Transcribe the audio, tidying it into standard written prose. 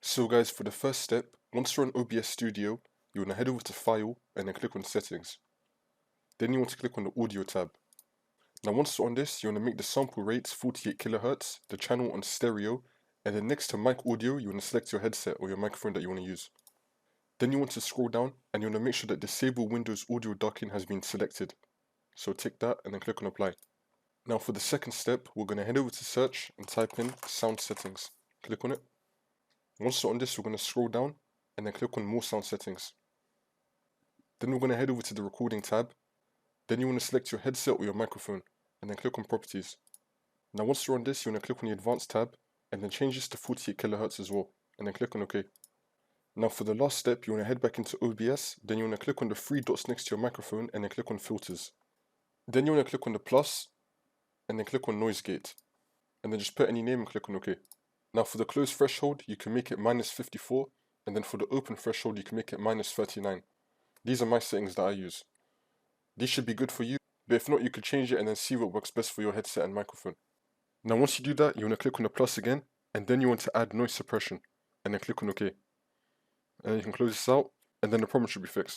So guys, for the first step, once you're on OBS Studio, you want to head over to File and then click on Settings. Then you want to click on the Audio tab. Now once you're on this, you want to make the sample rates 48 kHz, the channel on stereo, and then next to mic audio, you want to select your headset or your microphone that you want to use. Then you want to scroll down and you want to make sure that Disable Windows Audio Docking has been selected. So tick that and then click on Apply. Now for the second step, we're going to head over to Search and type in Sound Settings. Click on it. Once you're on this, we're going to scroll down and then click on More Sound Settings. Then we're going to head over to the Recording tab. Then you want to select your headset or your microphone and then click on Properties. Now once you're on this, you want to click on the Advanced tab and then change this to 48 kHz as well and then click on OK. Now for the last step, you want to head back into OBS, then you want to click on the three dots next to your microphone and then click on Filters. Then you want to click on the plus and then click on Noise Gate and then just put any name and click on OK. Now for the close threshold, you can make it -54, and then for the open threshold, you can make it -39. These are my settings that I use. These should be good for you, but if not, you could change it and then see what works best for your headset and microphone. Now once you do that, you want to click on the plus again, and then you want to add noise suppression, and then click on OK. And then you can close this out, and then the problem should be fixed.